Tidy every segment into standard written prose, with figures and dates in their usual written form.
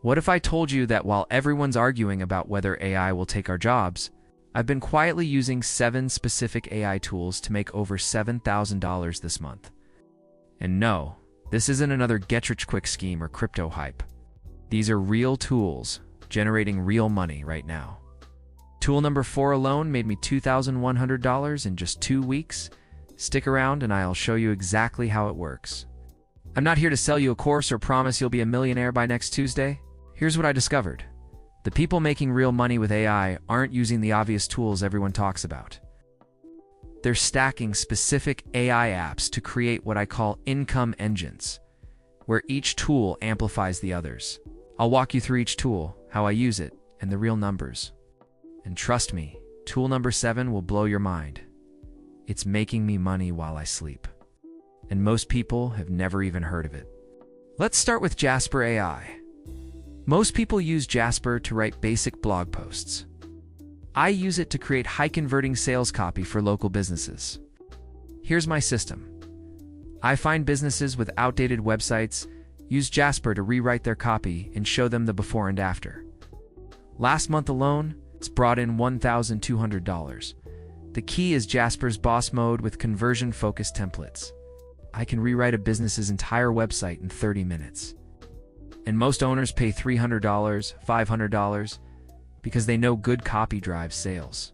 What if I told you that while everyone's arguing about whether AI will take our jobs, I've been quietly using 7 specific AI tools to make over $7,000 this month? And no, this isn't another get-rich-quick scheme or crypto hype. These are real tools, generating real money right now. Tool number 4 alone made me $2,100 in just 2 weeks. Stick around and I'll show you exactly how it works. I'm not here to sell you a course or promise you'll be a millionaire by next Tuesday. Here's what I discovered. The people making real money with AI aren't using the obvious tools everyone talks about. They're stacking specific AI apps to create what I call income engines, where each tool amplifies the others. I'll walk you through each tool, how I use it, and the real numbers. And trust me, tool number 7 will blow your mind. It's making me money while I sleep. And most people have never even heard of it. Let's start with Jasper AI. Most people use Jasper to write basic blog posts. I use it to create high-converting sales copy for local businesses. Here's my system. I find businesses with outdated websites, use Jasper to rewrite their copy and show them the before and after. Last month alone, it's brought in $1,200. The key is Jasper's boss mode with conversion-focused templates. I can rewrite a business's entire website in 30 minutes. And most owners pay $300, $500, because they know good copy drives sales.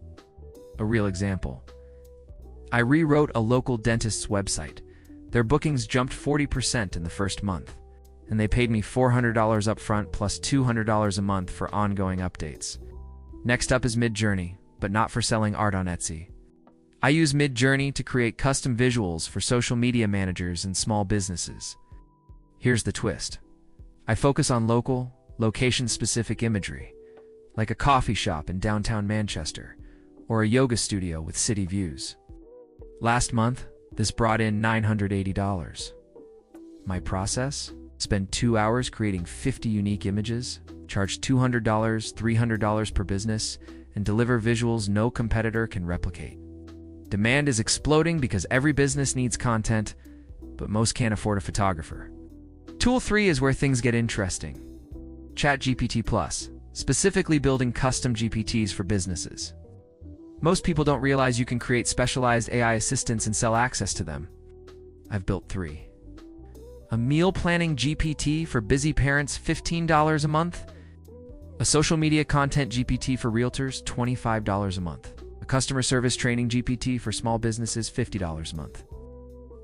A real example. I rewrote a local dentist's website. Their bookings jumped 40% in the first month, and they paid me $400 upfront plus $200 a month for ongoing updates. Next up is Midjourney, but not for selling art on Etsy. I use Midjourney to create custom visuals for social media managers and small businesses. Here's the twist. I focus on local, location-specific imagery, like a coffee shop in downtown Manchester, or a yoga studio with city views. Last month, this brought in $980. My process? Spend 2 hours creating 50 unique images, charge $200, $300 per business, and deliver visuals no competitor can replicate. Demand is exploding because every business needs content, but most can't afford a photographer. Tool 3 is where things get interesting. ChatGPT Plus, specifically building custom GPTs for businesses. Most people don't realize you can create specialized AI assistants and sell access to them. I've built 3. A meal planning GPT for busy parents, $15 a month. A social media content GPT for realtors, $25 a month. A customer service training GPT for small businesses, $50 a month.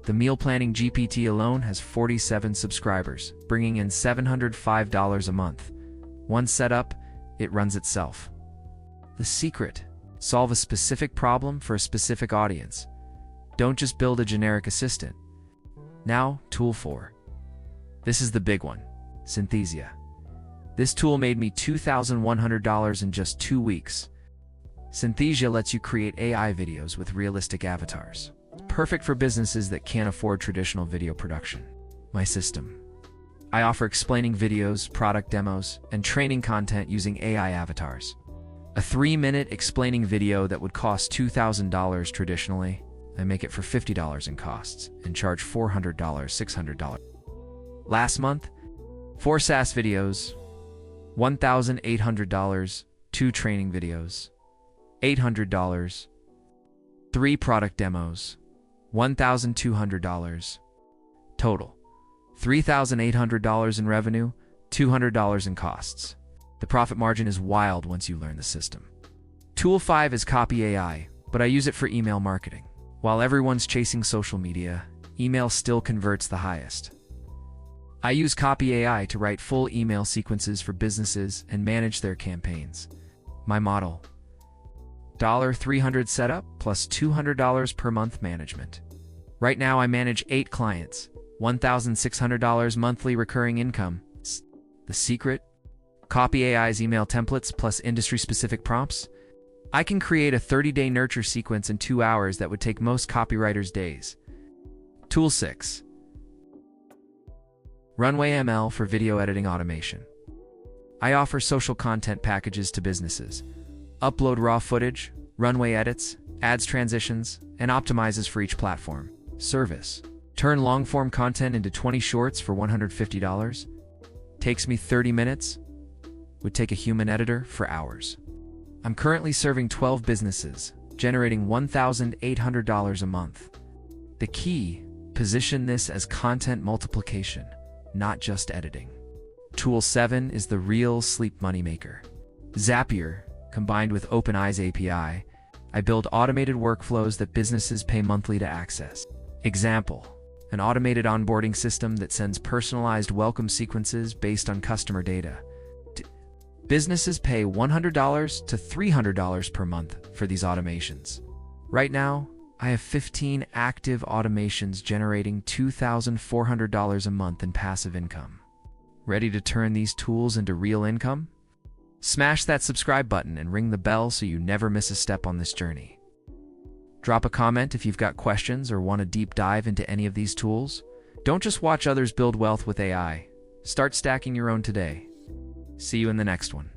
The meal planning GPT alone has 47 subscribers, bringing in $705 a month. Once set up, it runs itself. The secret: solve a specific problem for a specific audience. Don't just build a generic assistant. Now, tool 4. This is the big one, Synthesia. This tool made me $2,100 in just 2 weeks. Synthesia lets you create AI videos with realistic avatars. It's perfect for businesses that can't afford traditional video production. My system. I offer explaining videos, product demos, and training content using AI avatars. A 3-minute explaining video that would cost $2,000 traditionally, I make it for $50 in costs and charge $400, $600. Last month, 4 SaaS videos, $1,800, 2 training videos, $800, 3 product demos, $1,200. Total, $3,800 in revenue, $200 in costs. The profit margin is wild once you learn the system. Tool 5 is Copy AI, but I use it for email marketing. While everyone's chasing social media, email still converts the highest. I use Copy AI to write full email sequences for businesses and manage their campaigns. My model: $300 setup plus $200 per month management. Right now I manage 8 clients, $1,600 monthly recurring income. The secret? Copy AI's email templates plus industry-specific prompts. I can create a 30-day nurture sequence in 2 hours that would take most copywriters days. Tool 6. Runway ML for video editing automation. I offer social content packages to businesses. Upload raw footage, runway edits, adds transitions, and optimizes for each platform. Service: turn long-form content into 20 shorts for $150. Takes me 30 minutes, would take a human editor for hours. I'm currently serving 12 businesses, generating $1,800 a month. The key, position this as content multiplication, not just editing. Tool 7 is the real sleep moneymaker. Zapier, combined with OpenAI's API, I build automated workflows that businesses pay monthly to access. Example, an automated onboarding system that sends personalized welcome sequences based on customer data. Businesses pay $100 to $300 per month for these automations. Right now, I have 15 active automations generating $2,400 a month in passive income. Ready to turn these tools into real income? Smash that subscribe button and ring the bell so you never miss a step on this journey. Drop a comment if you've got questions or want a deep dive into any of these tools. Don't just watch others build wealth with AI. Start stacking your own today. See you in the next one.